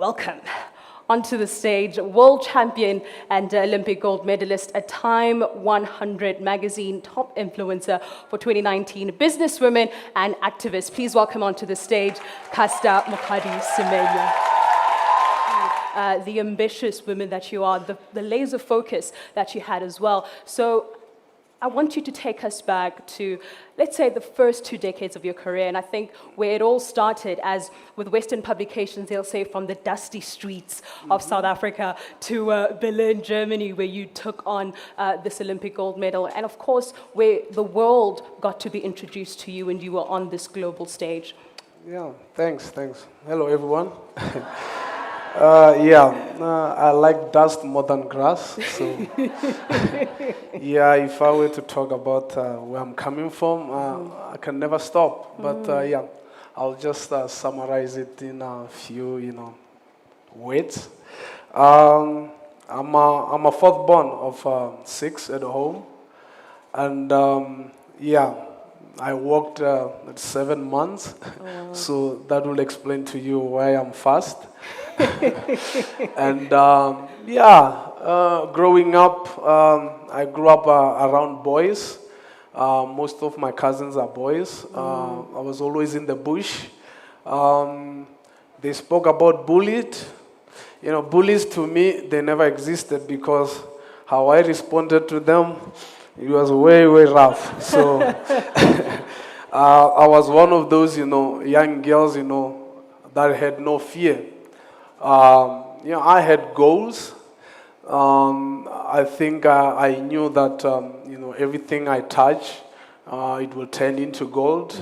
Welcome. Onto the stage, world champion and Olympic gold medalist, a Time 100 magazine top influencer for 2019, businesswoman and activist. Please welcome onto the stage, Caster Semenya. The ambitious woman that you are, the laser focus that you had as well. So I want you to take us back to, let's say, the first 2 decades of your career. And I think where it all started, as with Western publications, they'll say from the dusty streets of South Africa to Berlin, Germany, where you took on this Olympic gold medal. And of course, where the world got to be introduced to you and you were on this global stage. Yeah, thanks. Hello, everyone. I like dust more than grass. So, yeah, if I were to talk about where I'm coming from, I can never stop. But I'll just summarize it in a few, words. I'm a fourth born of 6 at home, and I worked at 7 months. So that will explain to you why I'm fast. And growing up, I grew up around boys. Most of my cousins are boys. I was always in the bush. They spoke about bullied. Bullies to me, they never existed because how I responded to them, it was way, way rough. So I was one of those, young girls, that had no fear. I had goals. I think I knew that, everything I touch, it will turn into gold.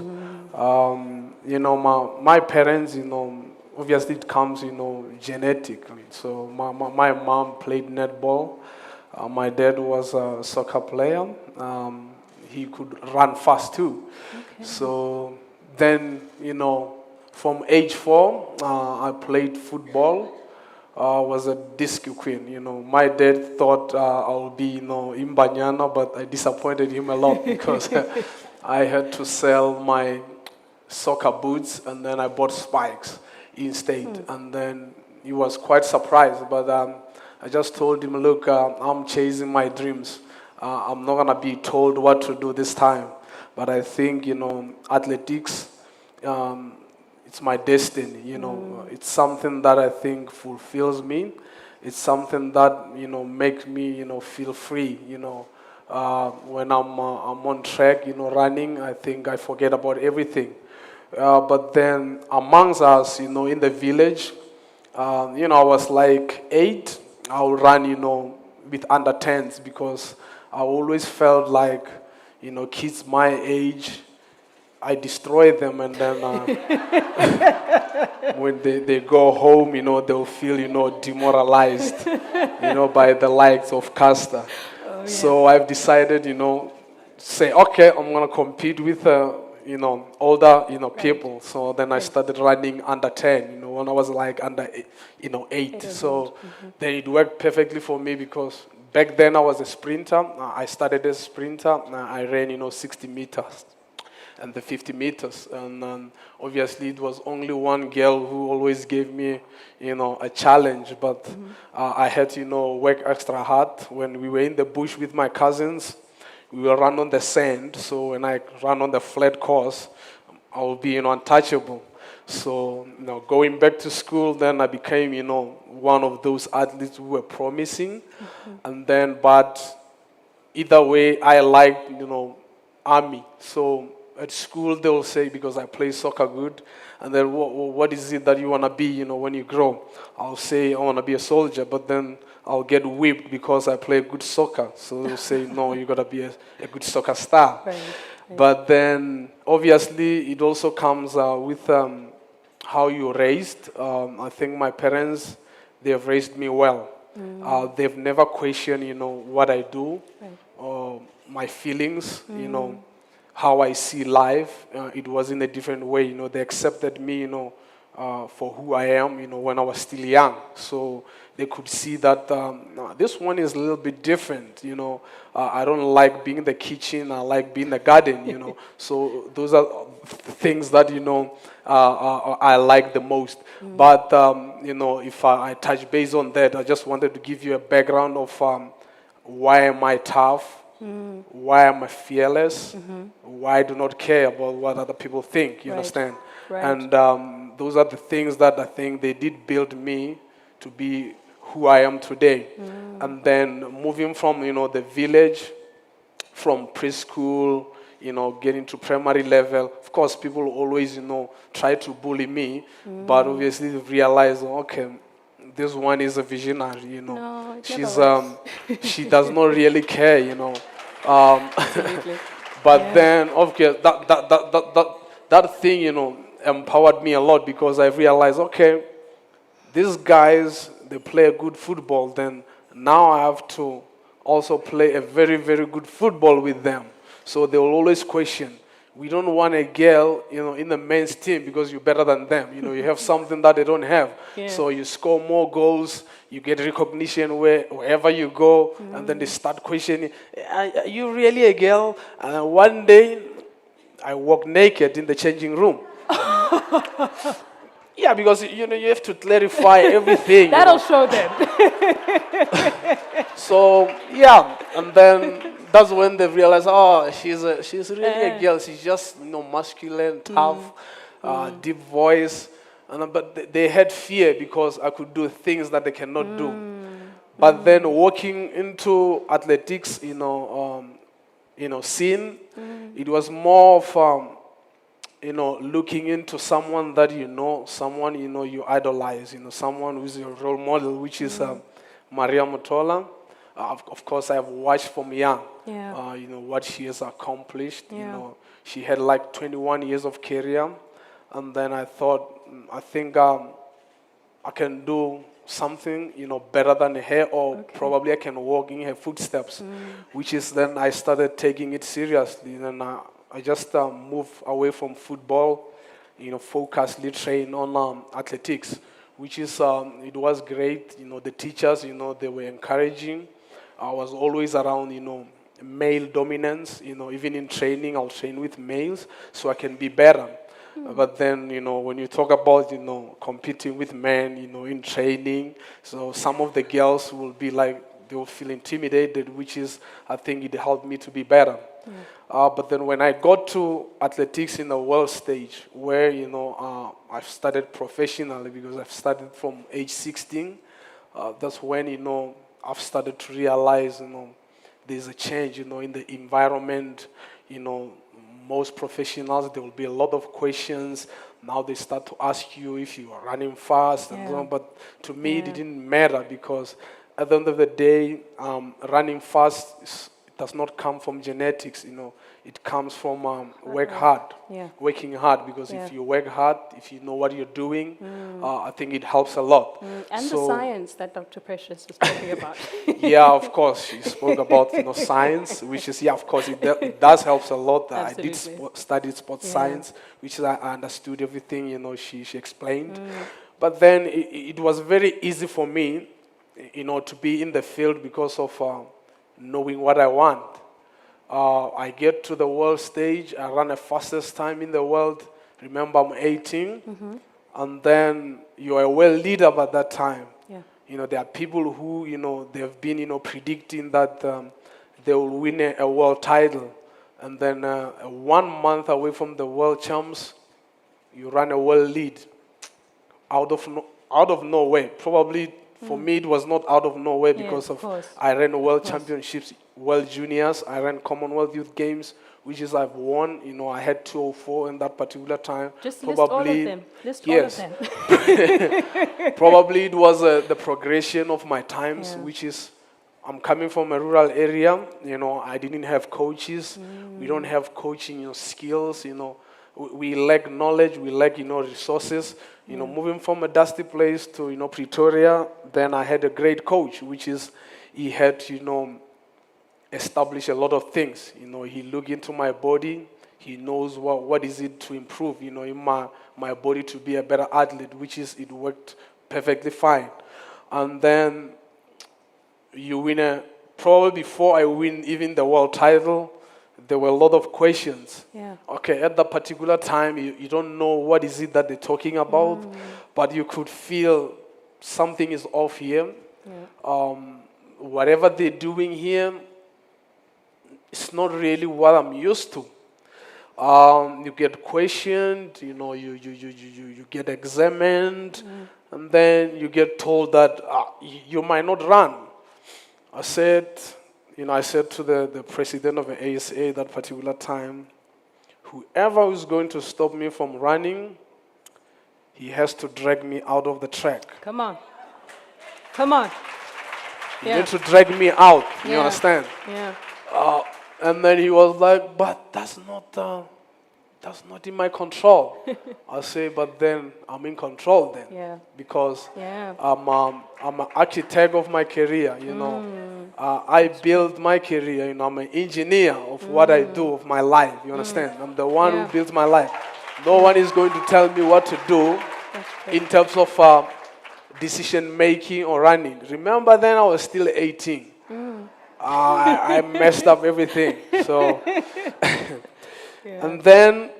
My parents, obviously it comes, genetically. So my mom played netball. My dad was a soccer player. He could run fast too. Okay. So then, from age 4, I played football. I was a disc queen. My dad thought I would be, in Banyana, but I disappointed him a lot because I had to sell my soccer boots and then I bought spikes instead. And then he was quite surprised, but I just told him, look, I'm chasing my dreams. I'm not gonna be told what to do this time. But I think, athletics, it's my destiny, It's something that I think fulfills me. It's something that, makes me, feel free, When I'm on track, running, I think I forget about everything. But then amongst us, in the village, I was like 8. I would run, with under 10s because I always felt like, kids my age, I destroy them, and then when they go home, they'll feel, demoralized, by the likes of Caster. Oh, yeah. So I've decided, say, okay, I'm going to compete with, older, people. So then I started running under 10, when I was like under, 8. So then it worked perfectly for me because back then I was a sprinter. I started as a sprinter. I ran, 60 meters. And the 50 meters. And obviously it was only one girl who always gave me, a challenge. But I had to, work extra hard. When we were in the bush with my cousins, we will run on the sand. So when I run on the flat course, I will be, untouchable. So, going back to school, then I became, one of those athletes who were promising. And then, but either way, I liked, army. So at school, they'll say, because I play soccer good, and then what is it that you want to be, when you grow? I'll say, I want to be a soldier, but then I'll get whipped because I play good soccer. So they'll say, no, you got to be a good soccer star. Right. But then, obviously, it also comes with how you're raised. I think my parents, they have raised me well. They've never questioned, what I do, or my feelings, how I see life. It was in a different way, they accepted me, for who I am, when I was still young. So they could see that "No, this one is a little bit different, I don't like being in the kitchen, I like being in the garden. So those are things that, I like the most. But, if I touch base on that, I just wanted to give you a background of why am I tough? Why am I fearless? Why I do not care about what other people think, you Right. understand? Right. And those are the things that I think they did build me to be who I am today. And then moving from, the village, from preschool, getting to primary level. Of course, people always, try to bully me, but obviously they realize, okay, this one is a visionary, No, it She's never works. she does not really care. Absolutely. But Yeah. then, okay, that thing, empowered me a lot because I realized, okay, these guys, they play a good football, then now I have to also play a very, very good football with them. So they will always question, we don't want a girl, in the men's team because you're better than them. You have something that they don't have. Yeah. So you score more goals, you get recognition wherever you go, and then they start questioning, are you really a girl? And then one day, I walk naked in the changing room. Yeah, because you have to clarify everything. That'll show them. So yeah, and then that's when they realize, oh, she's really a girl. She's just masculine, tough, deep voice, but they had fear because I could do things that they cannot do. But then walking into athletics, scene, it was more of looking into someone that someone you idolize, someone who's your role model, which is Maria Mutola. Of course, I've watched from young, Yeah. what she has accomplished. Yeah. She had like 21 years of career, and then I thought, I think I can do something, better than her, or probably I can walk in her footsteps, which is then I started taking it seriously, and I just moved away from football, focusedly train on athletics, which is, it was great. The teachers, they were encouraging. I was always around, male dominance. Even in training, I'll train with males so I can be better. But then, when you talk about, competing with men, in training, so some of the girls will be like, they will feel intimidated, which is, I think it helped me to be better. But then when I got to athletics in the world stage, where, I've started professionally because I've started from age 16, that's when, I've started to realize, there's a change, in the environment, most professionals, there will be a lot of questions. Now they start to ask you if you are running fast and so on. But to me, it didn't matter because at the end of the day, running fast does not come from genetics, it comes from working hard, because if you work hard, if you know what you're doing, I think it helps a lot. And the science that Dr. Precious was talking about. Yeah, of course, she spoke about science, which is, of course, it does helps a lot. I did study sports science, which is, I understood everything, she explained. But then it was very easy for me, to be in the field because of knowing what I want. I get to the world stage, I run the fastest time in the world. Remember, I'm 18, and then you're a world leader by that time. Yeah. There are people who, they've been, predicting that they will win a world title. And then 1 month away from the world champs, you run a world lead out of nowhere. Probably for me, it was not out of nowhere because I ran world championships, world juniors, I ran Commonwealth Youth Games, which is I've won. I had 204 in that particular time. Just list all of them. Yes. All of them. Probably it was the progression of my times, which is, I'm coming from a rural area. I didn't have coaches. We don't have coaching skills. We lack knowledge. We lack resources. Moving from a dusty place to Pretoria, then I had a great coach, which is he had establish a lot of things. He looked into my body. He knows what is it to improve, in my body to be a better athlete, which is it worked perfectly fine. And then you win probably before I win even the world title, there were a lot of questions. Yeah. Okay, at that particular time, you don't know what is it that they're talking about, but you could feel something is off here. Yeah. Whatever they're doing here, it's not really what I'm used to. You get questioned, you get examined, and then you get told that you might not run. I said to the president of the ASA that particular time, whoever is going to stop me from running, he has to drag me out of the track. Come on. Come on. You need to drag me out, you Yeah. understand? Yeah. And then he was like, but that's not in my control. I say, but then I'm in control then. Yeah. Because Yeah. I'm an architect of my career, I build my career, I'm an engineer of what I do, of my life, you understand? I'm the one Yeah. who built my life. No one is going to tell me what to do That's great. in terms of decision making or running. Remember then I was still 18. I messed up everything. So, and then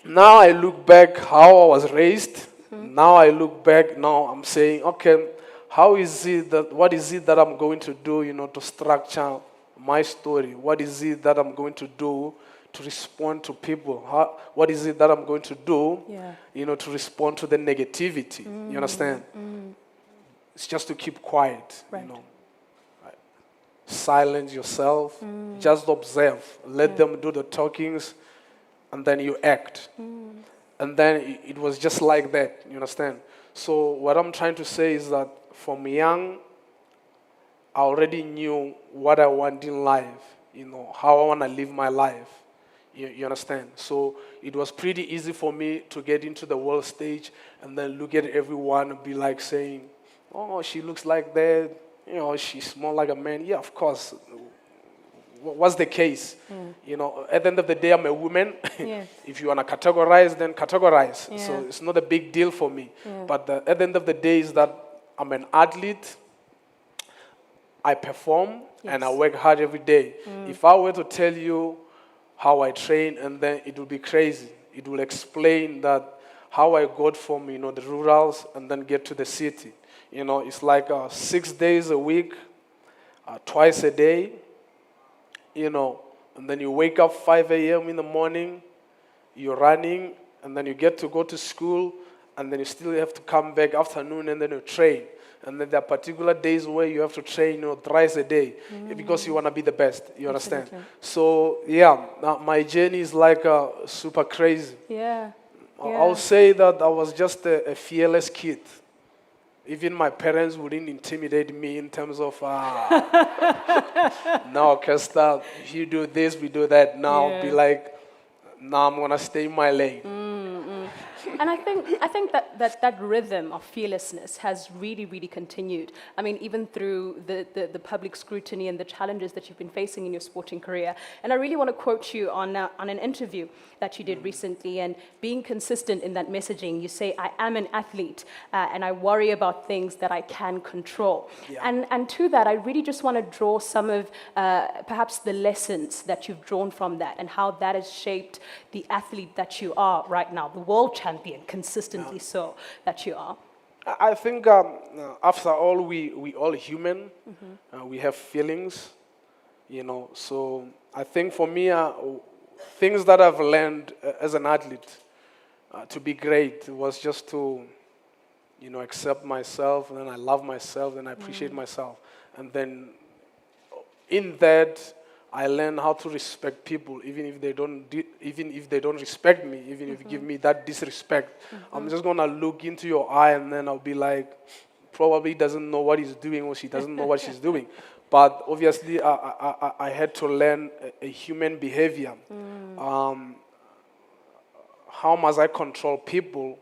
now I look back how I was raised. Now I look back. Now I'm saying, okay, what is it that I'm going to do, to structure my story? What is it that I'm going to do to respond to people? What is it that I'm going to do, Yeah. to respond to the negativity? You understand? It's just to keep quiet, Right. Silence yourself, just observe, let them do the talkings, and then you act. And then it was just like that, you understand? So what I'm trying to say is that from young, I already knew what I want in life, how I want to live my life. You understand? So it was pretty easy for me to get into the world stage and then look at everyone and be like saying, oh, she looks like that. She's more like a man. Yeah, of course. What's the case? At the end of the day, I'm a woman. Yeah. If you want to categorize, then categorize. Yeah. So it's not a big deal for me. Yeah. But at the end of the day is that I'm an athlete. I perform and I work hard every day. If I were to tell you how I train, and then it will be crazy. It will explain that how I got from, the rurals and then get to the city. It's like 6 days a week, twice a day, and then you wake up 5 a.m. in the morning, you're running, and then you get to go to school, and then you still have to come back afternoon, and then you train. And then there are particular days where you have to train, thrice a day, because you want to be the best, you understand? Absolutely. So, yeah, my journey is like super crazy. Yeah. I'll say that I was just a fearless kid. Even my parents wouldn't intimidate me in terms of, no, Kesta, if you do this, we do that. Now I'll be like, no, I'm going to stay in my lane. And I think that rhythm of fearlessness has really, really continued. I mean, even through the public scrutiny and the challenges that you've been facing in your sporting career. And I really want to quote you on an interview that you did recently, and being consistent in that messaging. You say, I am an athlete, and I worry about things that I can control. Yeah. And to that, I really just want to draw some of perhaps the lessons that you've drawn from that, and how that has shaped the athlete that you are right now, the world champion, consistently so, that you are. I think after all, we all human. We have feelings, So I think for me, things that I've learned as an athlete to be great was just to, accept myself, and then I love myself, and I appreciate myself. And then in that, I learn how to respect people, even if they don't respect me, even if you give me that disrespect. I'm just gonna look into your eye, and then I'll be like, probably doesn't know what he's doing, or she doesn't know what she's doing. But obviously, I had to learn a human behavior. How must I control people,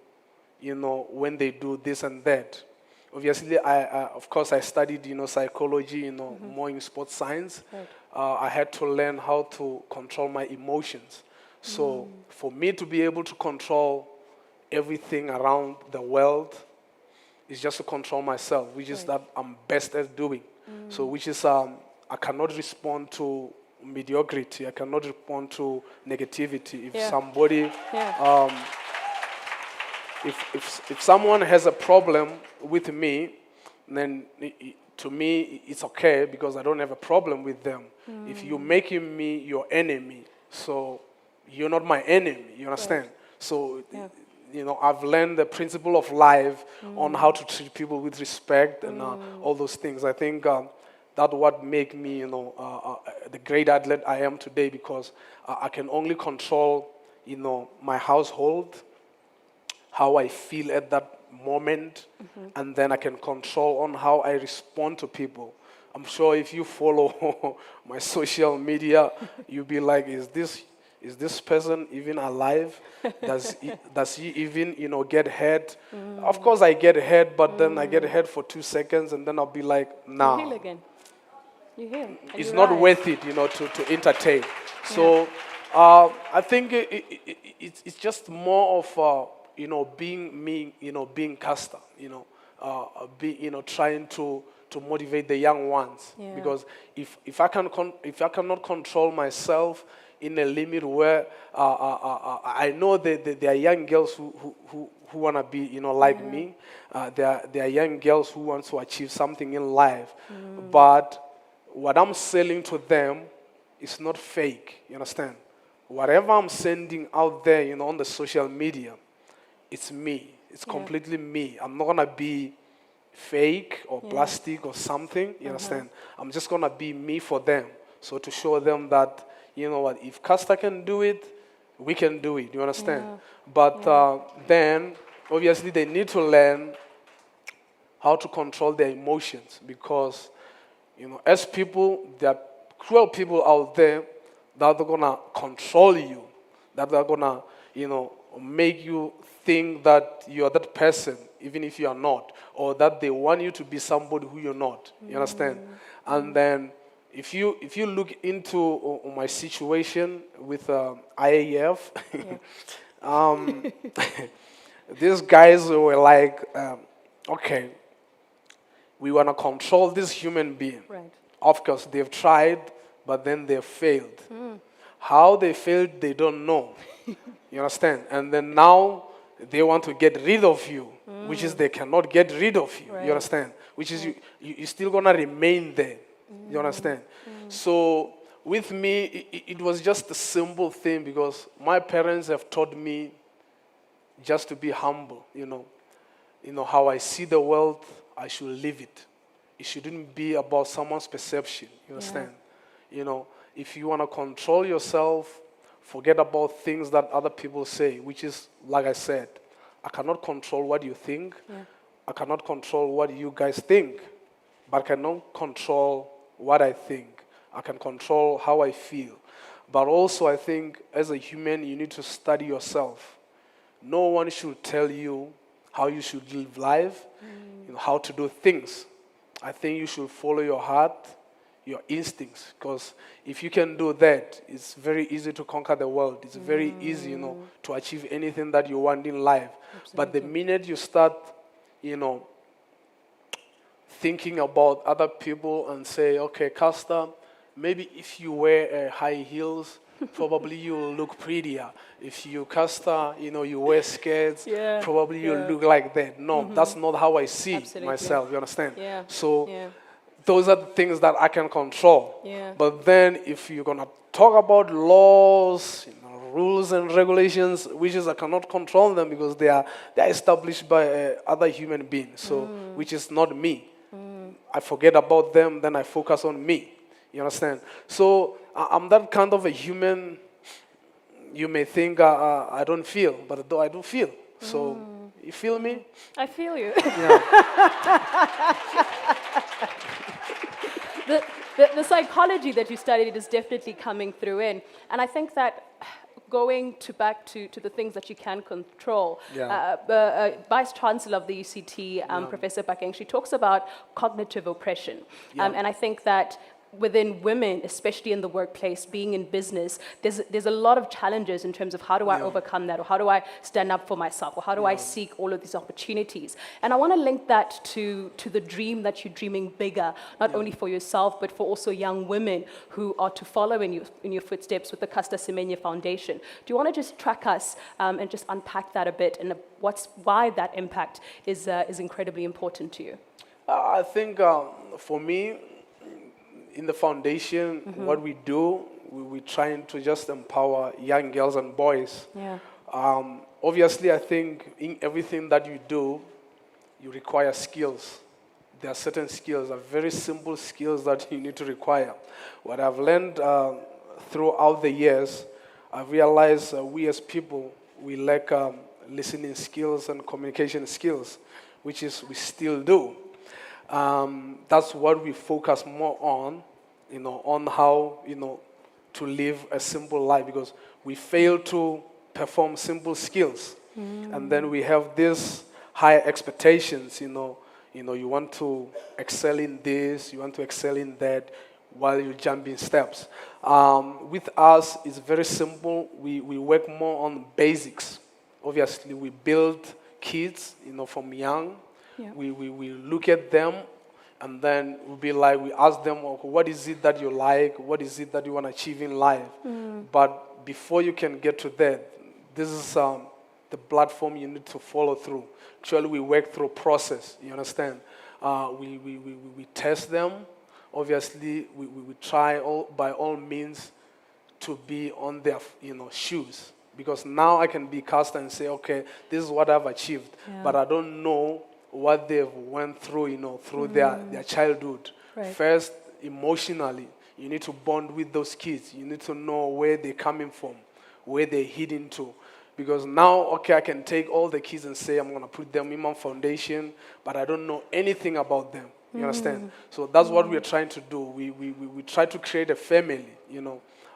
when they do this and that? Obviously, of course, I studied, psychology, more in sports science. Right. I had to learn how to control my emotions. So for me to be able to control everything around the world is just to control myself, which is that I'm best at doing. So which is I cannot respond to mediocrity. I cannot respond to negativity. If somebody, if someone has a problem with me, then to me it's okay because I don't have a problem with them. If you're making me your enemy, so you're not my enemy. You understand? So. You know, I've learned the principle of life on how to treat people with respect and all those things. I think that's what make me, you know, the great athlete I am today, because I can only control, you know, my household, how I feel at that moment, and then I can control on how I respond to people. I'm sure if you follow my social media, you'll be like, is this person even alive? Does he even, you know, get hurt? Of course I get hurt, but then I get hurt for 2 seconds and then I'll be like, nah. You heal again. You heal. It's not worth it, you know, to entertain. So I think it's just more of, you know, being me, you know, being Caster, you know, trying to motivate the young ones. Because if I cannot control myself in a limit where I know that there are young girls who want to be, you know, like me. There are young girls who want to achieve something in life. But what I'm selling to them is not fake, you understand? Whatever I'm sending out there, you know, on the social media, it's me. It's completely me. I'm not going to be fake or plastic or something, you understand? I'm just going to be me for them. So to show them that, you know what, if Caster can do it, we can do it, you understand? But then, obviously, they need to learn how to control their emotions, because, you know, as people, there are cruel people out there that are going to control you, that are going to, you know, make you think that you're that person, even if you are not, or that they want you to be somebody who you're not, you understand? And then, if you look into my situation with IAF, these guys were like, okay, we want to control this human being. Right. Of course, they've tried, but then they failed. How they failed, they don't know. You understand? And then now they want to get rid of you, which is they cannot get rid of you. You understand? Which is you're still going to remain there. You understand? So with me, it was just a simple thing, because my parents have taught me just to be humble, you know. You know, how I see the world, I should live it. It shouldn't be about someone's perception, you understand? You know, if you want to control yourself, forget about things that other people say, which is, like I said, I cannot control what you think. I cannot control what you guys think, but I cannot control what I think. I can control how I feel. But also, I think, as a human, you need to study yourself. No one should tell you how you should live life, you know, how to do things. I think you should follow your heart, your instincts, because if you can do that, it's very easy to conquer the world. It's very easy, you know, to achieve anything that you want in life. Absolutely. But the minute you start, you know, thinking about other people and say, okay, Caster, maybe if you wear high heels, probably you'll look prettier. If you, Caster, you know, you wear skirts, probably you'll look like that. No, that's not how I see myself, you understand? So those are the things that I can control. But then if you're going to talk about laws, you know, rules and regulations, which is I cannot control them because they are established by other human beings, so which is not me. I forget about them, then I focus on me. You understand? So I'm that kind of a human. You may think I don't feel, but though I do feel. So you feel me? I feel you. The psychology that you studied is definitely coming through in. And I think that going back to the things that you can control, Vice Chancellor of the UCT, Professor Bakeng, she talks about cognitive oppression. And I think that within women, especially in the workplace, being in business, there's a lot of challenges in terms of how do I overcome that, or how do I stand up for myself, or how do I seek all of these opportunities. And I want to link that to the dream that you're dreaming bigger, not only for yourself, but for also young women who are to follow in your footsteps with the Caster Semenya Foundation. Do you want to just track us and just unpack that a bit, and why that impact is incredibly important to you? I think for me, in the foundation, what we do, we're trying to just empower young girls and boys. Yeah. Obviously, I think in everything that you do, you require skills. There are certain skills, very simple skills that you need to require. What I've learned throughout the years, I've realized we as people, we lack listening skills and communication skills, which is we still do. That's what we focus more on, on how, to live a simple life, because we fail to perform simple skills. And then we have these high expectations, you want to excel in this, you want to excel in that, while you jump in steps. With us, it's very simple. We work more on basics. Obviously, we build kids, from young. Yeah. We look at them, and then we ask them, okay, what is it that you like? What is it that you want to achieve in life? But before you can get to that, this is the platform you need to follow through. Actually, we work through a process, you understand? We test them. Obviously, we try by all means to be on their shoes. Because now I can be cast and say, okay, this is what I've achieved. Yeah. But I don't know what they've went through, through their childhood. Right. First, emotionally, you need to bond with those kids. You need to know where they're coming from, where they're heading to. Because now, okay, I can take all the kids and say I'm going to put them in my foundation, but I don't know anything about them. You understand? So that's what we're trying to do. We try to create a family,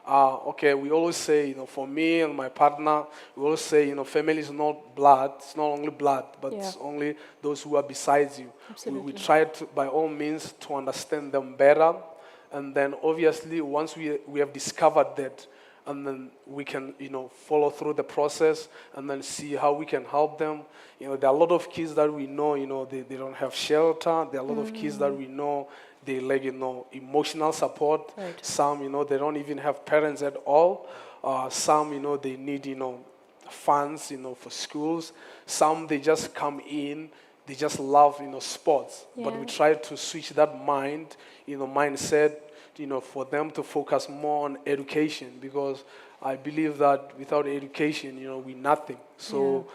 okay, we always say, for me and my partner, we always say, family is not blood. It's not only blood, but it's only those who are besides you. We try to, by all means, to understand them better. And then, obviously, once we have discovered that, and then we can, follow through the process and then see how we can help them. There are a lot of kids that we know, they don't have shelter. There are a lot of kids that we know, they lack, emotional support. Right. Some, they don't even have parents at all. Some, they need, funds, for schools. Some, they just come in, they just love, sports. Yeah. But we try to switch that mindset, for them to focus more on education, because I believe that without education, we're nothing. So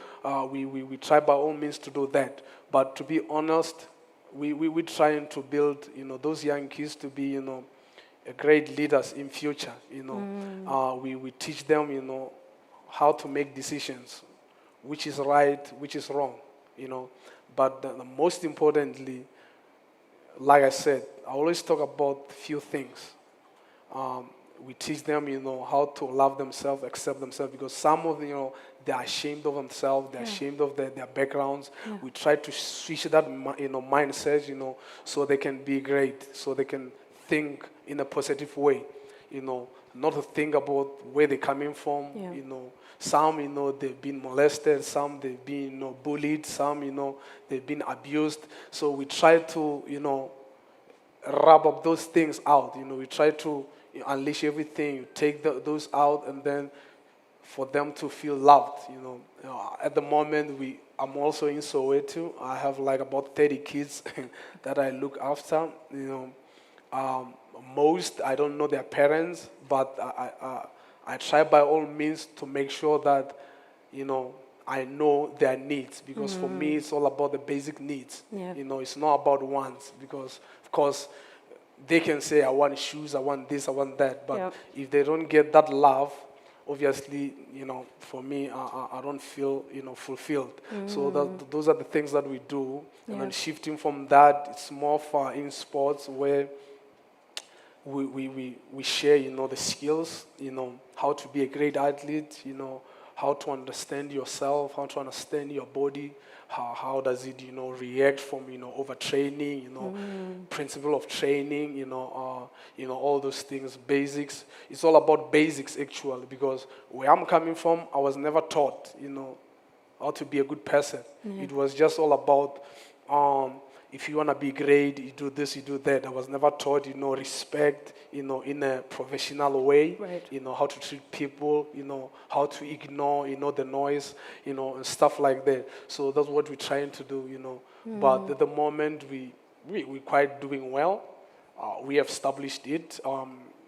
we try by all means to do that. But to be honest, we're trying to build, those young kids to be, great leaders in future. We teach them, how to make decisions, which is right, which is wrong. But the most importantly, like I said, I always talk about few things. We teach them, how to love themselves, accept themselves, because some of them, they're ashamed of themselves, they're ashamed of their backgrounds. Yeah. We try to switch that, mindset, so they can be great, so they can think in a positive way, not to think about where they're coming from. Yeah. Some, they've been molested, some they've been, bullied, some, they've been abused. So we try to, rub up those things out. We try to unleash everything, take those out, and then for them to feel loved. At the moment, I'm also in Soweto. I have like about 30 kids that I look after. Most, I don't know their parents, but I try by all means to make sure that, I know their needs, because for me, it's all about the basic needs. Yeah. It's not about wants, because, of course, they can say, I want shoes, I want this, I want that. But if they don't get that love, obviously, for me, I don't feel, fulfilled. So those are the things that we do. And then shifting from that, it's more for in sports where we share, the skills, how to be a great athlete, how to understand yourself, how to understand your body, how does it, react from, overtraining, principle of training, all those things, basics. It's all about basics, actually, because where I'm coming from, I was never taught, how to be a good person. It was just all about, if you want to be great, you do this, you do that. I was never taught, respect, in a professional way, Right. how to treat people, how to ignore, the noise, and stuff like that. So that's what we're trying to do, But at the moment, we're quite doing well. We have established it.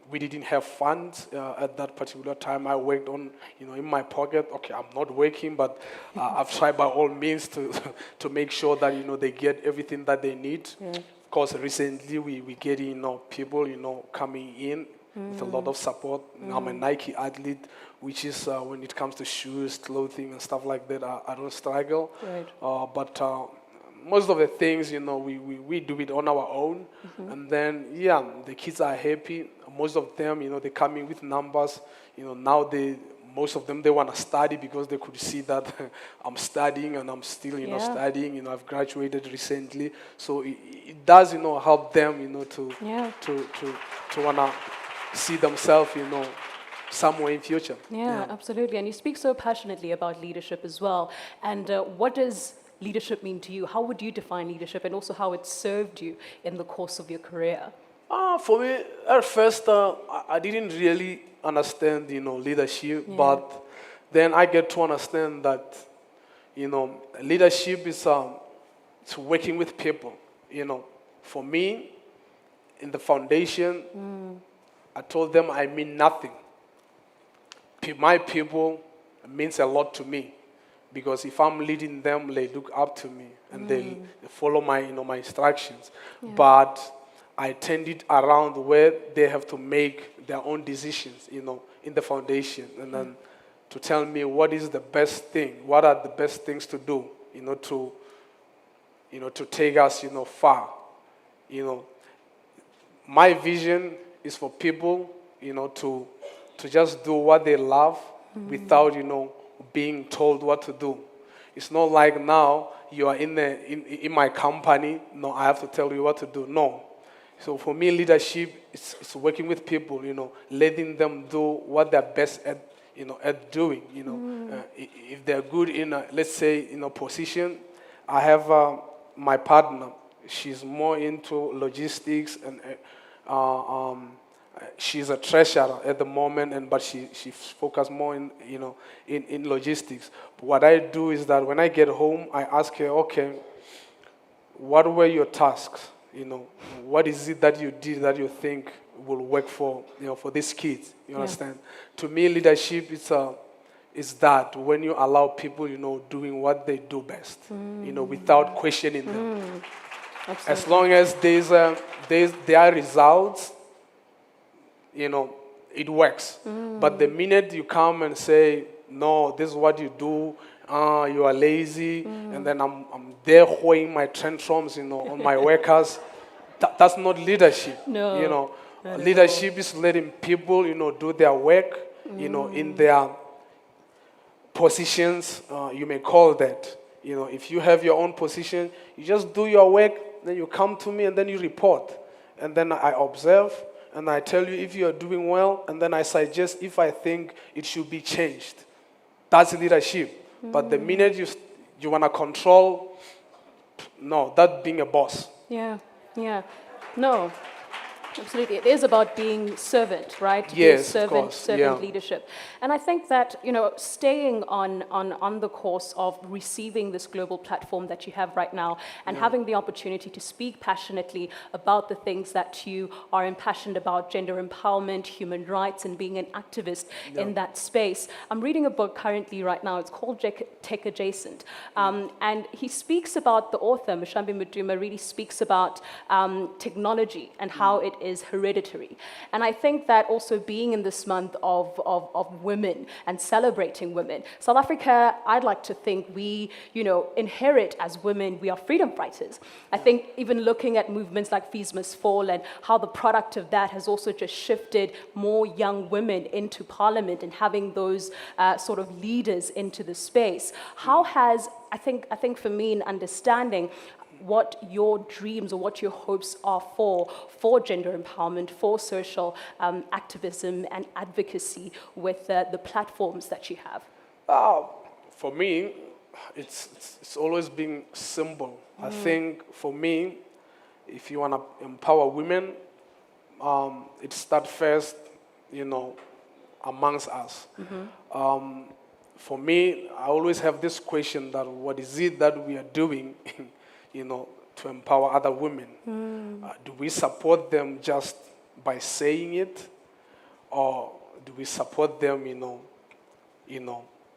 We didn't have funds at that particular time. I worked on, in my pocket. Okay, I'm not working, but I've tried by all means to to make sure that they get everything that they need. Of course, recently we getting people coming in with a lot of support. I'm a Nike athlete, which is when it comes to shoes, clothing, and stuff like that, I don't struggle. Right. But most of the things, we do it on our own. And then, the kids are happy. Most of them, they come in with numbers. Now most of them, they want to study because they could see that I'm studying and I'm still, studying. I've graduated recently. So it does, help them, to want to see themselves, somewhere in future. Yeah, absolutely. And you speak so passionately about leadership as well. And what does leadership mean to you? How would you define leadership, and also how it served you in the course of your career? For me, at first, I didn't really understand, leadership, but then I get to understand that, leadership is it's working with people. For me, in the foundation, I told them I mean nothing. My people means a lot to me. Because if I'm leading them, they look up to me and they follow my, my instructions. But I tend it around where they have to make their own decisions, in the foundation, and then to tell me what is the best thing, what are the best things to do, to take us, far. My vision is for people, to just do what they love without, being told what to do. It's not like now you are in my company. No, I have to tell you what to do. No. So for me, leadership is working with people. Letting them do what they're best at. At doing. If they're good in let's say in a position, I have my partner. She's more into logistics and. She's a treasurer at the moment, but she focuses more in logistics. But what I do is that when I get home, I ask her, okay, what were your tasks? What is it that you did that you think will work for these kids? You understand? To me, leadership is that when you allow people, doing what they do best, without questioning them. Absolutely. As long as there are results. It works. But the minute you come and say, no, this is what you do, you are lazy, and then I'm there hoeing my tantrums, on my workers, that's not leadership. No. Leadership is letting people, do their work, in their positions, you may call that. If you have your own position, you just do your work, then you come to me and then you report. And then I observe, and I tell you if you are doing well, and then I suggest if I think it should be changed. That's leadership. But the minute you want to control, no, that's being a boss. Yeah. No. Absolutely. It is about being servant, right? Yes, of course. Servant leadership. And I think that, staying on the course of receiving this global platform that you have right now and having the opportunity to speak passionately about the things that you are impassioned about, gender empowerment, human rights, and being an activist in that space. I'm reading a book currently right now. It's called Tech Adjacent. And he speaks about, the author, Mshambi Muduma, really speaks about technology and how it is hereditary. And I think that also being in this month of women and celebrating women, South Africa, I'd like to think we, inherit as women, we are freedom fighters. I think even looking at movements like Fees Must Fall and how the product of that has also just shifted more young women into parliament and having those sort of leaders into the space. How has, I think for me in understanding what your dreams or what your hopes are for gender empowerment, for social activism and advocacy with the platforms that you have? For me, it's always been simple. I think for me, if you want to empower women, it starts first, amongst us. For me, I always have this question that what is it that we are doing, to empower other women? Do we support them just by saying it, or do we support them,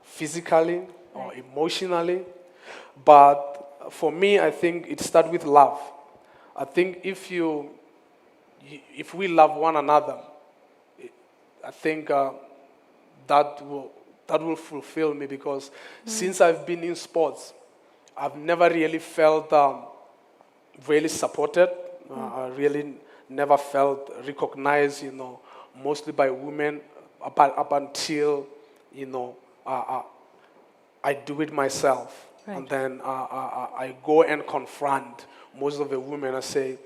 physically or emotionally? But for me, I think it starts with love. I think if we love one another, I think that will fulfill me, because since I've been in sports, I've never really felt really supported. I really never felt recognized, mostly by women up until, I do it myself. Right. And then I go and confront most of the women. I say,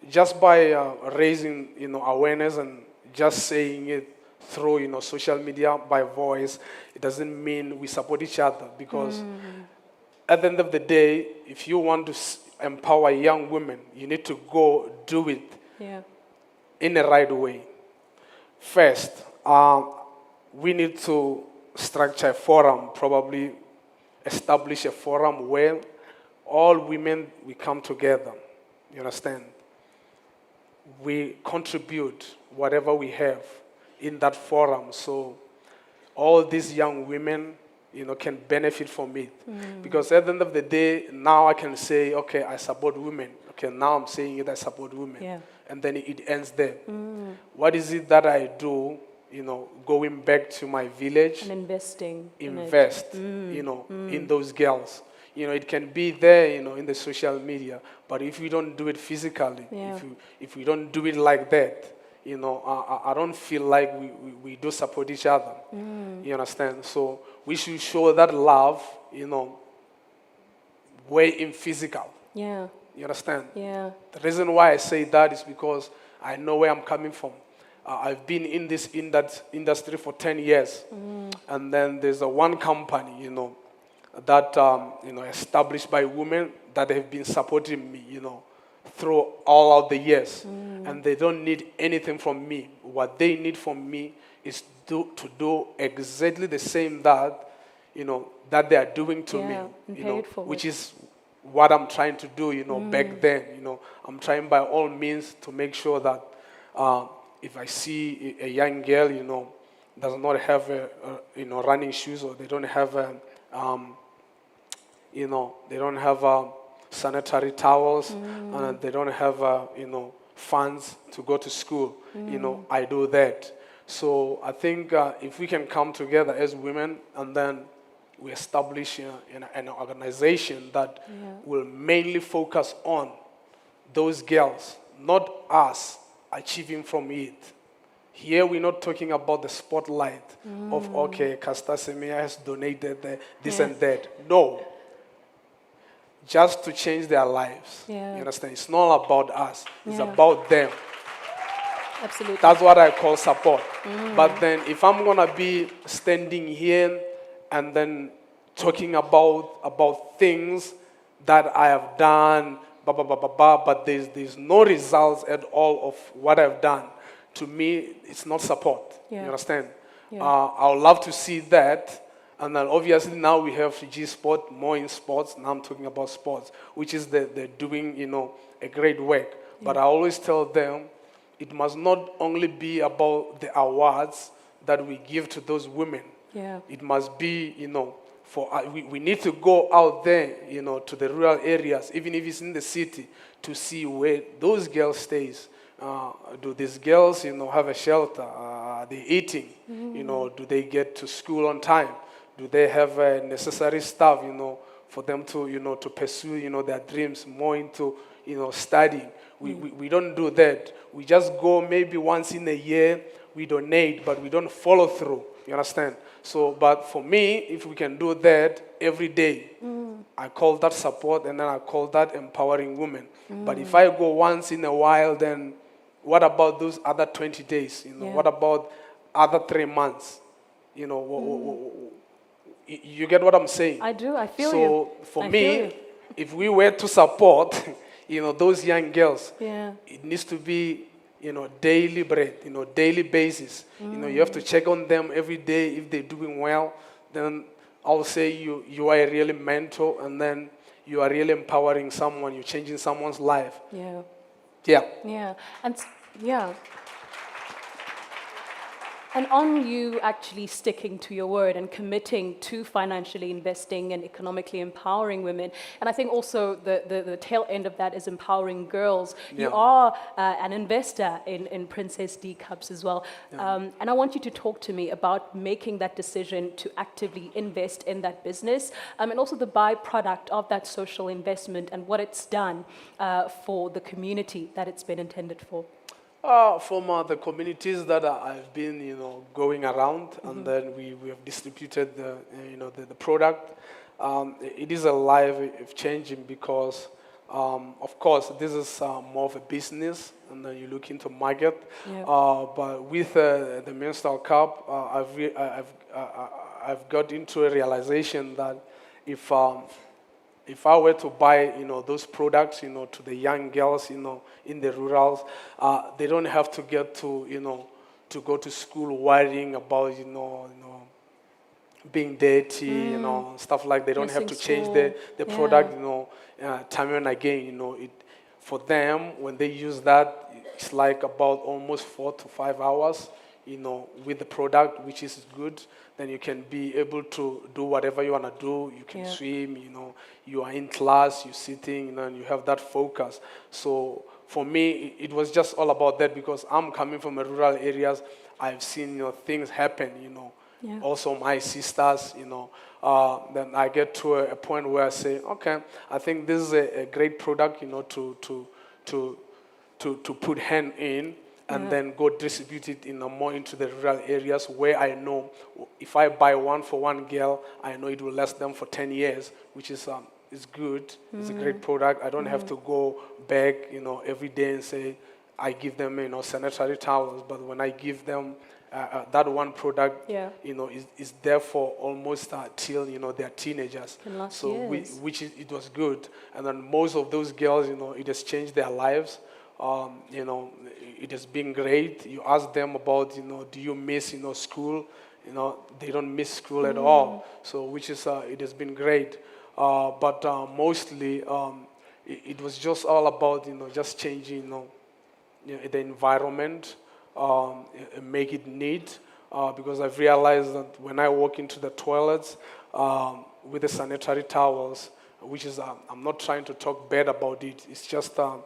just by raising, awareness and just saying it through, social media, by voice, it doesn't mean we support each other, because at the end of the day, if you want to empower young women, you need to go do it in the right way. First, we need to structure a forum, probably establish a forum where all women, we come together, you understand? We contribute whatever we have in that forum, so all these young women, can benefit from it. Because at the end of the day, now I can say, okay, I support women. Okay, now I'm saying it, I support women. Yeah. And then it ends there. What is it that I do, going back to my village? And investing. Invest, in those girls. It can be there, in the social media. But if we don't do it physically, if we don't do it like that, I don't feel like we do support each other. You understand? So we should show that love, way in physical. Yeah. You understand? Yeah. The reason why I say that is because I know where I'm coming from. I've been in that industry for 10 years. And then there's one company, that, established by women that have been supporting me, through all of the years. And they don't need anything from me. What they need from me is to do exactly the same that, that they are doing to me, which is what I'm trying to do, back then. I'm trying by all means to make sure that if I see a young girl, does not have, running shoes, or they don't have, they don't have sanitary towels, and they don't have, funds to go to school, I do that. So I think if we can come together as women, and then we establish an organization that will mainly focus on those girls, not us achieving from it. Here we're not talking about the spotlight of, okay, Semenya has donated this and that. No. Just to change their lives. Yeah. You understand? It's not about us. It's about them. Absolutely. That's what I call support. But then if I'm going to be standing here and then talking about things that I have done, but there's no results at all of what I've done, to me, it's not support. Yeah. You understand? Yeah. I would love to see that. And then obviously now we have G Sport, more in sports. Now I'm talking about sports, which is they're doing, a great work. Yeah. But I always tell them it must not only be about the awards that we give to those women. Yeah. It must be, we need to go out there, to the rural areas, even if it's in the city, to see where those girls stays. do these girls, have a shelter? Are they eating? Do they get to school on time? Do they have necessary stuff, for them to, to pursue, their dreams more into, studying? We don't do that. We just go maybe once in a year, we donate, but we don't follow through. You understand? So, but for me, if we can do that every day, I call that support, and then I call that empowering women. But if I go once in a while, then what about those other 20 days? What about other 3 months? You get what I'm saying? I do. I feel you. So for me, if we were to support, those young girls, it needs to be, daily bread, daily basis. You have to check on them every day. If they're doing well, then I'll say you are a really mentor, and then you are really empowering someone. You're changing someone's life. Yeah. Yeah. Yeah. And on you actually sticking to your word and committing to financially investing and economically empowering women. And I think also the tail end of that is empowering girls. You are an investor in Princess D Cups as well. And I want you to talk to me about making that decision to actively invest in that business, and also the byproduct of that social investment and what it's done for the community that it's been intended for. From the communities that I've been, going around, and then we have distributed the product. It is a life changing because, of course, this is more of a business, and then you look into market. But with the menstrual cup, I've got into a realization that if I were to buy, those products, to the young girls, in the rurals, they don't have to get to, to go to school worrying about, being dirty, stuff like. They don't have to change the product, time and again. For them, when they use that, it's like about almost 4 to 5 hours, with the product, which is good. Then you can be able to do whatever you want to do. You can swim, you are in class, you're sitting, and you have that focus. So for me, it was just all about that, because I'm coming from rural areas. I've seen, things happen, Also my sisters, then I get to a point where I say, okay, I think this is a great product, to put hand in, and then go distribute it more into the rural areas, where I know if I buy one for one girl, I know it will last them for 10 years, which is good. It's a great product. I don't have to go back, every day and say I give them, sanitary towels. But when I give them that one product, is there for almost till they're teenagers. So it was good. And then most of those girls, it has changed their lives. It has been great. You ask them about, do you miss, school? They don't miss school at all. So, which is, it has been great. But mostly, it was just all about, just changing, the environment, make it neat. Because I've realized that when I walk into the toilets with the sanitary towels, which is, I'm not trying to talk bad about it. It's just a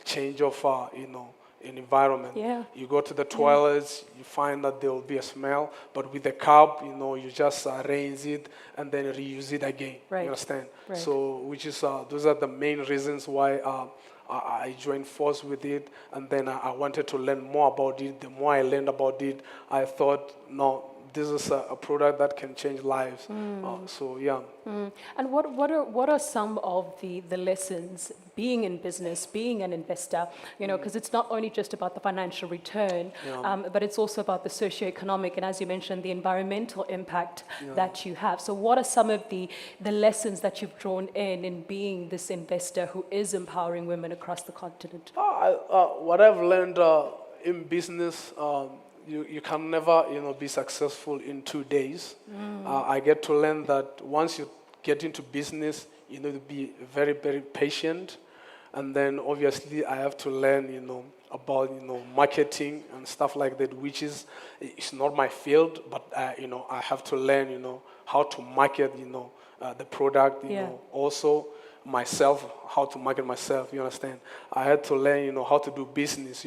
change of, an environment. You go to the toilets, you find that there will be a smell, but with the cup, you just rinse it and then reuse it again. You understand? So, which is, those are the main reasons why I joined force with it, and then I wanted to learn more about it. The more I learned about it, I thought, no, this is a product that can change lives. And what are some of the lessons being in business, being an investor? Because it's not only just about the financial return, but it's also about the socioeconomic and, as you mentioned, the environmental impact that you have. So what are some of the lessons that you've drawn in being this investor who is empowering women across the continent? What I've learned in business. You can never, be successful in 2 days. I get to learn that once you get into business, you need to be very, very patient. And then obviously I have to learn, about, marketing and stuff like that, which is, it's not my field, but, I have to learn, how to market, the product, also. myself, how to market myself, you understand? I had to learn, how to do business,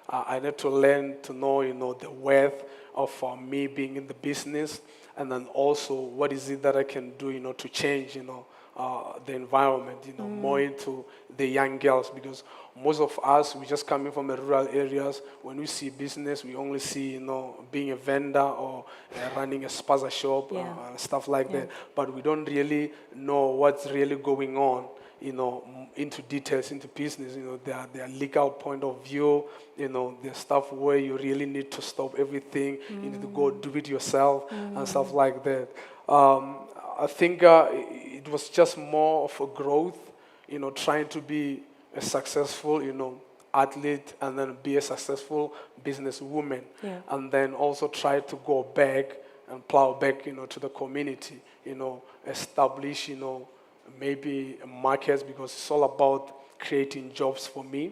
I had to learn to know, the worth of me being in the business, and then also what is it that I can do, to change, the environment, more into the young girls, because most of us, we just coming from the rural areas. When we see business, we only see, being a vendor or running a spaza shop and stuff like that. But we don't really know what's really going on, into details, into business. Their legal point of view, there's stuff where you really need to stop everything. You need to go do it yourself and stuff like that. I think it was just more of a growth, trying to be a successful, athlete, and then be a successful businesswoman, and then also try to go back and plow back, to the community, establish, maybe markets, because it's all about creating jobs for me.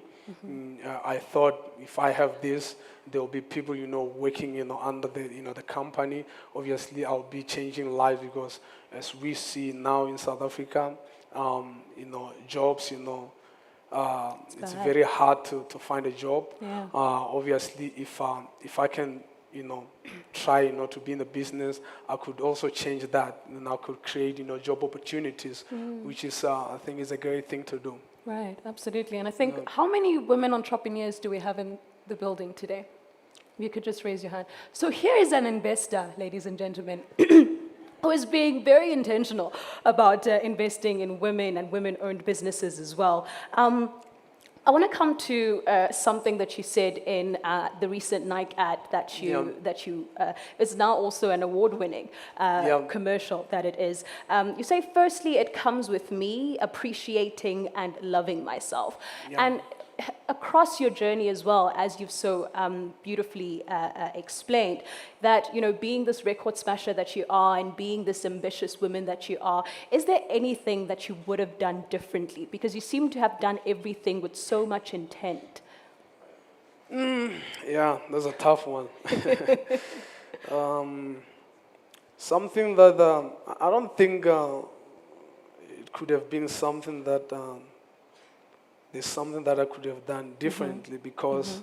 I thought if I have this, there will be people, working, under the, the company. Obviously, I'll be changing lives, because as we see now in South Africa, jobs, it's very hard to find a job. Obviously, if I can, try, to be in the business, I could also change that, and I could create, job opportunities, which is, I think, is a great thing to do. Right, absolutely. And I think, how many women entrepreneurs do we have in the building today? You could just raise your hand. So here is an investor, ladies and gentlemen, who is being very intentional about investing in women and women-owned businesses as well. I want to come to something that you said in the recent Nike ad that you is now also an award-winning commercial that it is. You say, firstly, it comes with me appreciating and loving myself. And across your journey as well, as you've so beautifully explained, that, being this record smasher that you are and being this ambitious woman that you are, is there anything that you would have done differently? Because you seem to have done everything with so much intent. Yeah, that's a tough one. Something that I don't think it could have been something that there's something that I could have done differently, because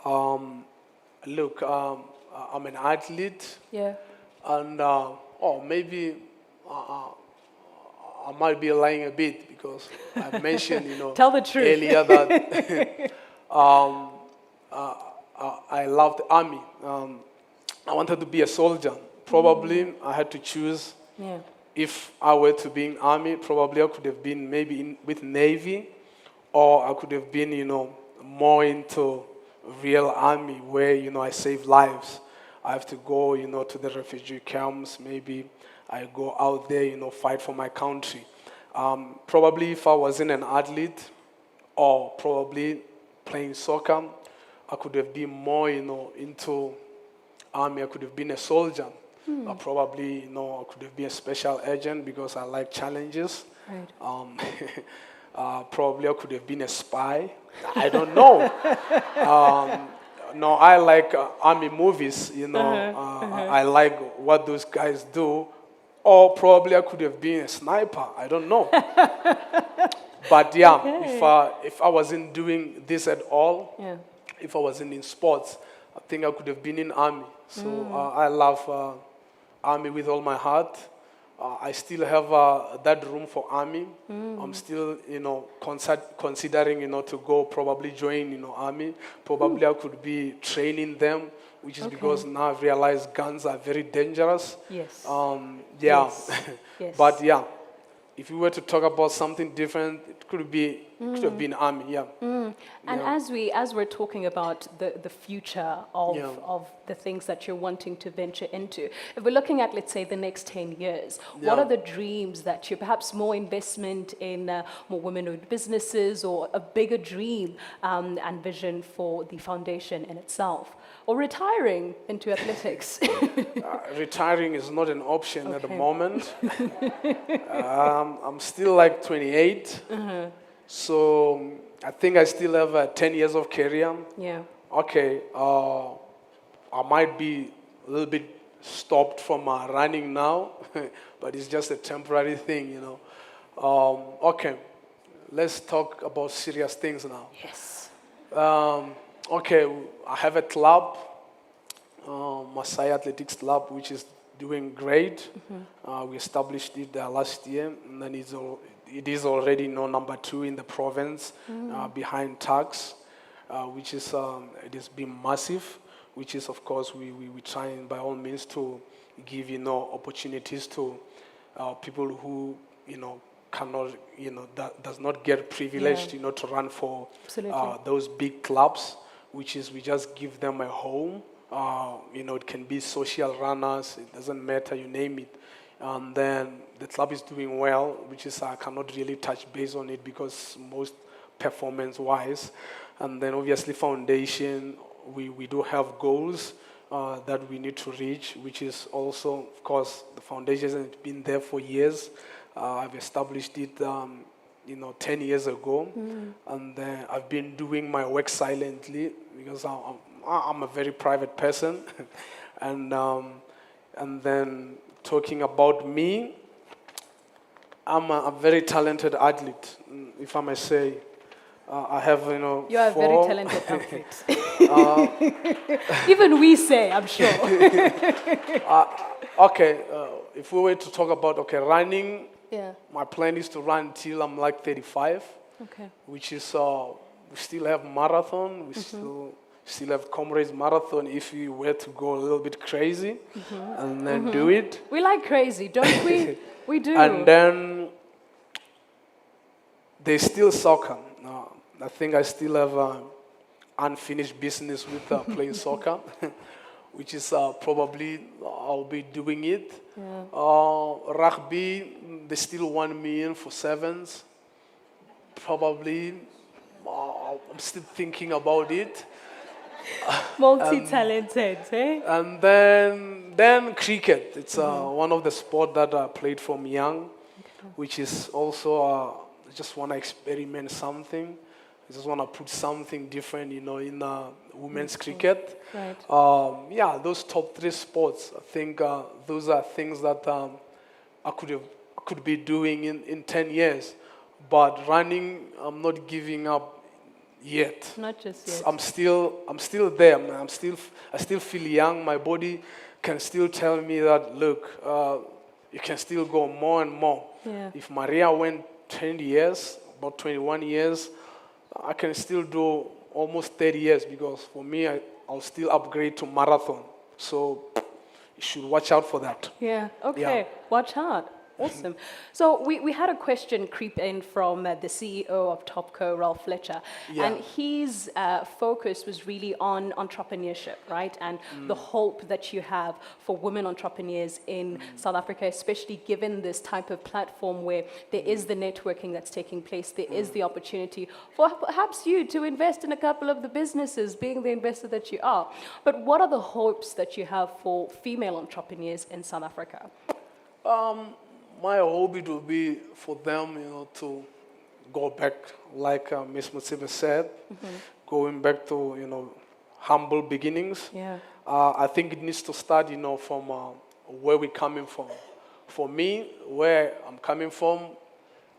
look, I'm an athlete, and maybe I might be lying a bit, because I mentioned, Tell the truth. earlier that I loved the army. I wanted to be a soldier. Probably I had to choose. If I were to be in army, probably I could have been maybe with Navy, or I could have been, more into real army, where, I save lives. I have to go, to the refugee camps. Maybe I go out there, fight for my country. Probably if I wasn't an athlete, or probably playing soccer, I could have been more, into army. I could have been a soldier. Probably, I could have been a special agent, because I like challenges. Probably I could have been a spy. I don't know. No, I like army movies, I like what those guys do. Or probably I could have been a sniper. I don't know. But if I wasn't doing this at all, if I wasn't in sports, I think I could have been in army. So I love army with all my heart. I still have that room for army. I'm still, considering, to go probably join, army. Probably I could be training them, which is because now I've realized guns are very dangerous. Yes. Yes. But if we were to talk about something different, it could have been army. And as we're talking about the future of the things that you're wanting to venture into, if we're looking at, let's say, the next 10 years, what are the dreams that you, perhaps more investment in more women-owned businesses, or a bigger dream and vision for the foundation in itself? Or retiring into athletics? Retiring is not an option at the moment. I'm still like 28. So I think I still have 10 years of career. Okay, I might be a little bit stopped from running now, but it's just a temporary thing, Okay, let's talk about serious things now. Yes. Okay, I have a club, Masai Athletics Club, which is doing great. We established it last year, and then it is already number 2 in the province, behind tax, which is it has been massive. Which is, of course, we trying by all means to give opportunities to people who cannot that does not get privileged to run for Absolutely. those big clubs, which is we just give them a home. It can be social runners, it doesn't matter, you name it. And then the club is doing well, which is I cannot really touch base on it because most performance-wise. And then obviously foundation, we do have goals that we need to reach, which is also, of course, the foundation has been there for years. I've established it 10 years ago, and I've been doing my work silently because I'm a very private person. And then talking about me, I'm a very talented athlete, if I may say. I have, You are a very 4 talented athlete. Even we say, I'm sure. Okay, if we were to talk about, running, Yeah. my plan is to run till I'm like 35, Okay. which is, we still have marathon, we still have Comrades Marathon if we were to go a little bit crazy and then do it. We like crazy, don't we? We do. And then there's still soccer. I think I still have unfinished business with playing soccer, which is probably I'll be doing it. Yeah. Rugby, they still want me in for sevens. Probably, I'm still thinking about it. Multi-talented, eh? And then cricket. It's one of the sport that I played from young, which is also I just want to experiment something. I just want to put something different, in women's cricket. Right. Those top 3 sports. I think those are things that I could be doing in 10 years. But running, I'm not giving up yet. Not just yet. I'm still there, man. I still feel young. My body can still tell me that, look, you can still go more and more. Yeah. If Maria went 20 years, about 21 years, I can still do almost 30 years because for me, I'll still upgrade to marathon. So you should watch out for that. Yeah, okay. Yeah. Watch out. Awesome. So we had a question creep in from the CEO of Topco, Ralph Fletcher, and his focus was really on entrepreneurship, right? And the hope that you have for women entrepreneurs in South Africa, especially given this type of platform where there is the networking that's taking place, there is the opportunity for perhaps you to invest in a couple of the businesses, being the investor that you are. But what are the hopes that you have for female entrepreneurs in South Africa? My hobby will be for them, to go back, like Ms. Mutsibe said, going back to, humble beginnings. Yeah. I think it needs to start, from where we're coming from. For me, where I'm coming from,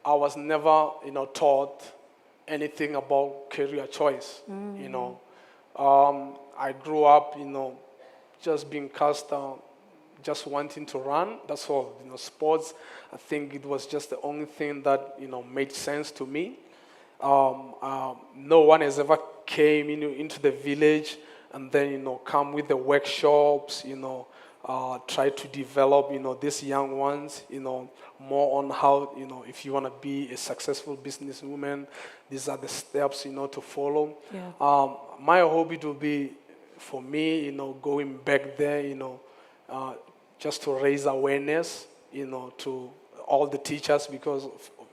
I was never, taught anything about career choice. I grew up, just being cast down, just wanting to run. That's all. Sports, I think it was just the only thing that, made sense to me. No one has ever came into the village and then, come with the workshops, try to develop, these young ones, more on how, if you want to be a successful businesswoman, these are the steps, to follow. Yeah. My hobby will be, for me, going back there, just to raise awareness, to all the teachers, because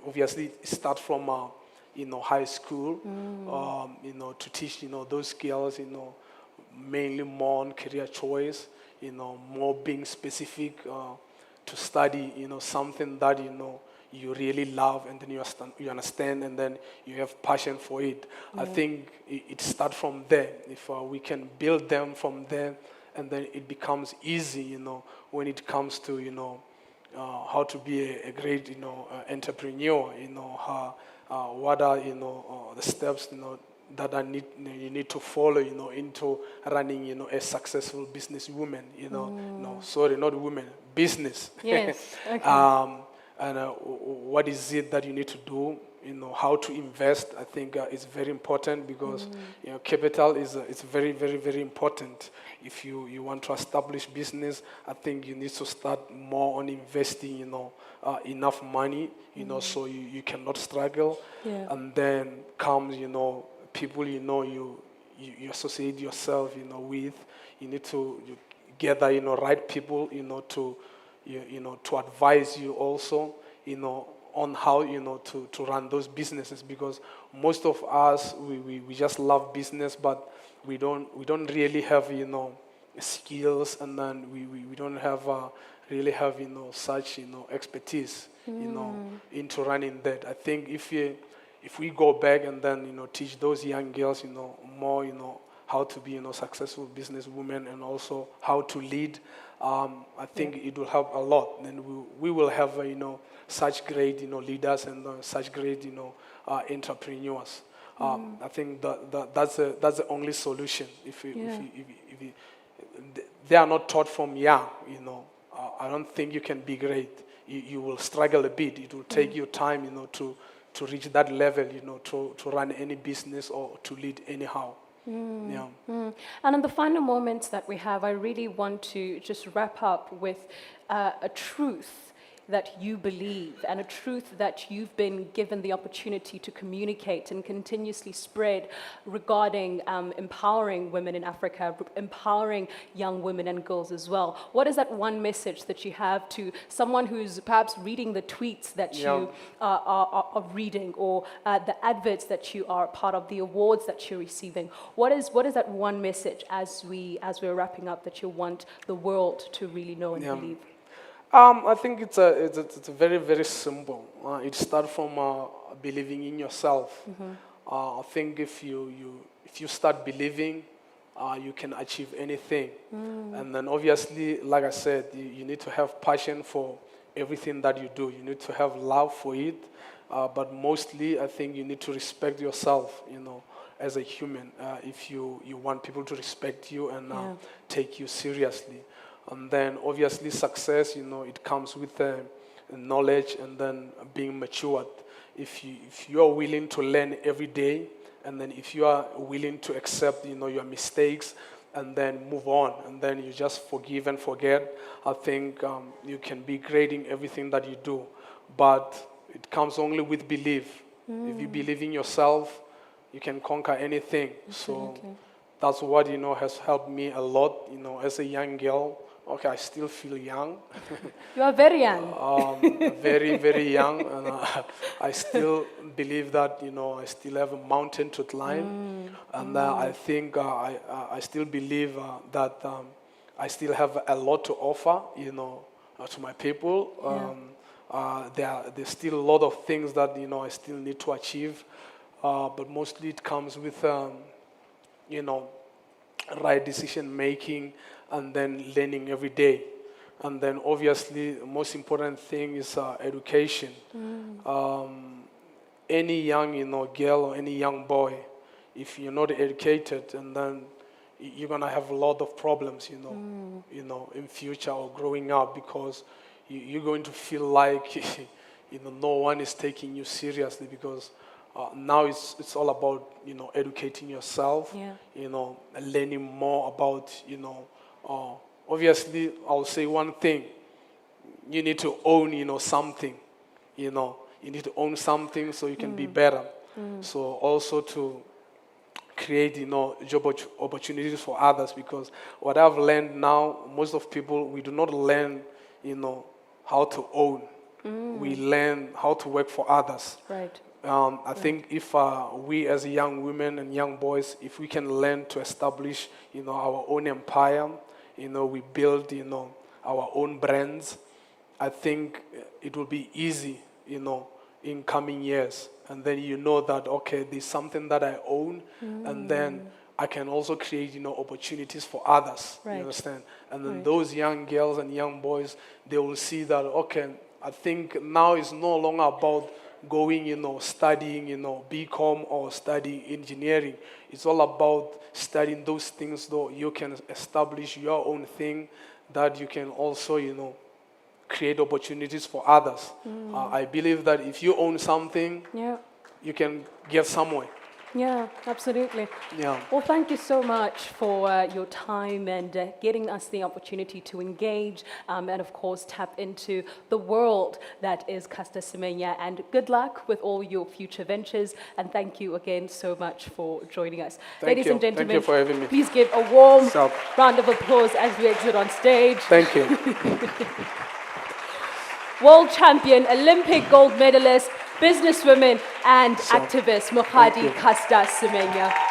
obviously it starts from, high school, to teach, those skills, mainly more on career choice, more being specific, to study, something that, you really love and then you understand and then you have passion for it. I think it starts from there. If we can build them from there, and then it becomes easy, when it comes to, how to be a great, entrepreneur. What are, the steps, that you need to follow, into running, a successful businesswoman. No, sorry, not woman, business. Yes. Okay. And what is it that you need to do? How to invest. I think is very important because capital is very, very, very important. If you want to establish business, I think you need to start more on investing. Enough money. So you cannot struggle. Yeah. And then comes people you associate yourself with. You need to gather right people to to advise you also on how to run those businesses, because most of us we just love business, but we don't really have skills, and then we don't have really have such expertise into running that. I think if we go back and then teach those young girls more how to be successful businesswomen, and also how to lead, I think it will help a lot. Then we will have such great leaders and such great entrepreneurs. I think that's the only solution. If they are not taught from young, I don't think you can be great. You will struggle a bit. It will take you time, to reach that level, to run any business or to lead anyhow. Yeah. And in the final moments that we have, I really want to just wrap up with a truth that you believe, and a truth that you've been given the opportunity to communicate and continuously spread regarding empowering women in Africa, empowering young women and girls as well. What is that one message that you have to someone who's perhaps reading the tweets that you are reading, or the adverts that you are part of, the awards that you're receiving? What is that one message as we're wrapping up that you want the world to really know and believe? I think it's a very, very simple. It starts from believing in yourself. I think if you start believing, you can achieve anything. And then obviously, like I said, you need to have passion for everything that you do. You need to have love for it. But mostly, I think you need to respect yourself, as a human, if you want people to respect you and take you seriously. And then obviously success, it comes with knowledge and then being matured. If you are willing to learn every day, and then if you are willing to accept, your mistakes, and then move on, and then you just forgive and forget, I think you can be great in everything that you do. But it comes only with belief. If you believe in yourself, you can conquer anything. Absolutely. So that's what has helped me a lot. As a young girl. Okay, I still feel young. You are very young. Very, very young, and I still believe that I still have a mountain to climb, and I think I still believe that I still have a lot to offer, to my people. There's still a lot of things that I still need to achieve, but mostly it comes with right decision making, and then learning every day. And then obviously the most important thing is education. Any young girl or any young boy, if you're not educated, and then you're gonna have a lot of problems, in future or growing up, because you're going to feel like no one is taking you seriously, because now it's all about educating yourself, learning more about obviously I'll say one thing: you need to own something, you need to own something so you can be better. So also to create job opportunities for others, because what I've learned now, most of people, we do not learn how to own. We learn how to work for others. Right. I think if we as young women and young boys, if we can learn to establish, our own empire, we build, our own brands, I think it will be easy, in coming years. And then that, okay, there's something that I own, and then I can also create, opportunities for others. Right. You understand? And then Right. those young girls and young boys, they will see that, okay, I think now it's no longer about going, studying, BCom or studying engineering. It's all about studying those things, though you can establish your own thing that you can also, create opportunities for others. I believe that if you own something, Yeah. you can get somewhere. Yeah, absolutely. Yeah. Well, thank you so much for your time and getting us the opportunity to engage and, of course, tap into the world that is Caster Semenya. And good luck with all your future ventures. And thank you again so much for joining us. Ladies you. and gentlemen, Thank you for having me. please give a warm Stop. round of applause as we exit on stage. Thank you. World champion, Olympic gold medalist, businesswoman and activist, Mokgadi Caster Semenya.